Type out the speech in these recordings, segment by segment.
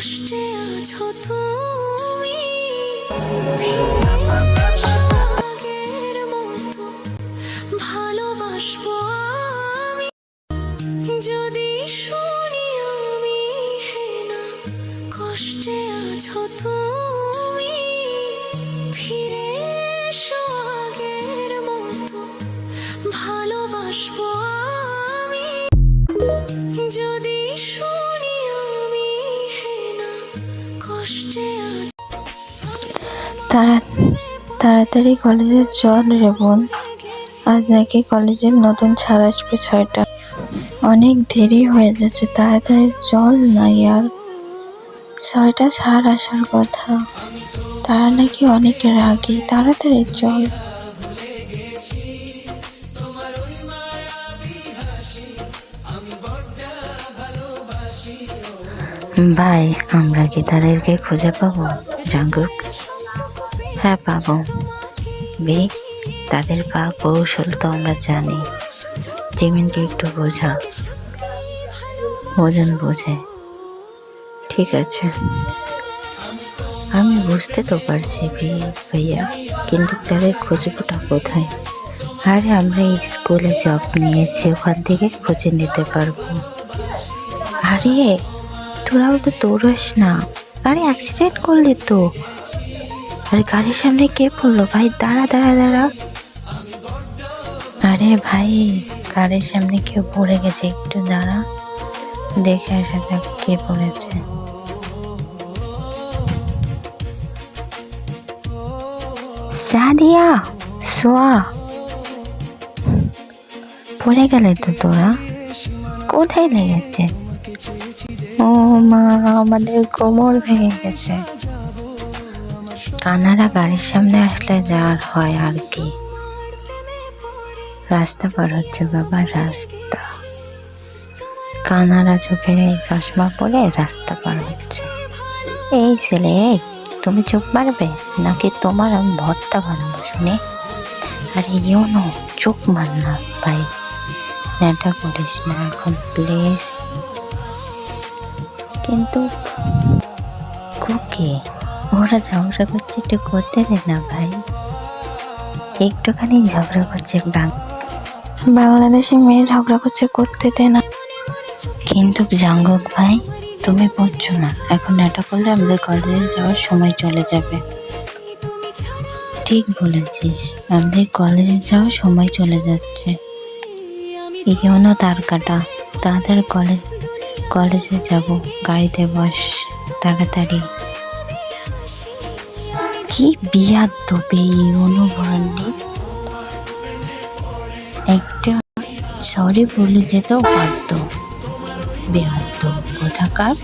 কষ্টে আছো তুমি, ফিরে এসো আগের মতো, ভালোবাসবো আমি। যদি শুনি আমি হেনা, কষ্টে আছো তুমি, ফিরে এসো আগের মতো, ভালোবাসবো আমি। যদি শুনি আমি হেনা, কষ্টে আছো। তাড়াতাড়ি কলেজে চল রে বোন, আজ নাকি কলেজের নতুন ছাড় আসবে 6টা। অনেক দেরি হয়ে যাচ্ছে, তাড়াতাড়ি চল না ইয়ার। 6টা ছাড় আসার কথা, তারা নাকি অনেক রাগী, তাড়াতাড়ি চল। ভাই, আমরা কি তাদেরকে খুঁজে পাবো জাঙ্গুক? হ্যাঁ পাবো। বে, তাদের কৌশল তো আমরা জানি। জিমিনকে একটু বোঝা, ওজন বোঝে। ঠিক আছে, আমি বুঝতে তো পারছি ভাইয়া, কিন্তু তাদের খুঁজবোটা কোথায়? আরে আমরা এই স্কুলে জব নিয়েছি, ওখান থেকে খুঁজে নিতে পারবো। আরে তোরাও তো দৌড়াস না, আরে অ্যাক্সিডেন্ট করলে তো। আরে গাড়ির সামনে কে পড়লো? ভাই দাঁড়া দাঁড়া দাঁড়া। আরে ভাই, গাড়ির সামনে কেউ পড়ে গেছে, একটু দাঁড়া, দেখে আসা যাক কে পড়েছে। সাদিয়া, সোয়া, পড়ে গেলে তো তোরা? কোথায় লেগেছে? ও মা, আমাদের কোমর ভেঙে গেছে। কানারা গাড়ির সামনে আসলে যার হয় আর কি। রাস্তা পার হচ্ছে বাবা, রাস্তা। কানারা চোখে চশমা পরে রাস্তা পার হচ্ছে। এই ছেলে, এই তুমি চোখ মারবে নাকি তোমার আমি ভর্তা বানাবো শুনে? আর ইউনো, চোখ মার না ভাই, নেটা করিস না এখন প্লিজ। কিন্তু কুকি, ওরা ঝগড়া করছে, একটু করতে দে না ভাই, একটুখানি ঝগড়া করছে। বাংলাদেশি মেয়ে ঝগড়া করছে, করতে দে না। কিন্তু জাঙ্গক ভাই, তুমি বুঝছো না, এখন এটা করলে আমাদের কলেজে যাওয়ার সময় চলে যাবে। ঠিক বলেছিস, আমাদের কলেজে যাওয়ার সময় চলে যাচ্ছে। ইউনো তার কাটা, তাড়াতাড়ি কলেজে যাব, গাড়িতে বস তাড়াতাড়ি। কি বিয়াদ্দবে ইউনো ভরান্ডি, একটা সরি বলে যেতেও বাধ্য। বেহাদ্দ কোথাকার।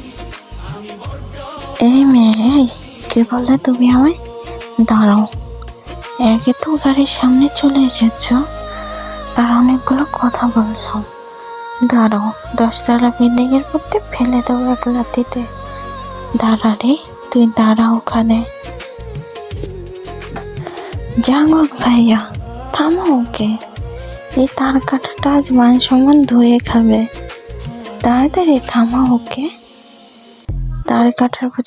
এই মেয়ে, এই কি বললে তুমি আমায়? দাঁড়াও, একে তো গাড়ির সামনে চলে এসেছ আর অনেকগুলো কথা বলছো। দাঁড়াও, 10তলা বিল্ডিং এর মধ্যে ফেলে দেবো এক লাথিতে। দাঁড়া রে, তুই দাঁড়া ওখানে। জাঙ্গক ভাইয়া, থামো ওকে, এই তার কাটাটা আজ মান সম্মান ধুয়ে খাবে। তাড়াতাড়ি থামা ওকে, তার কাটার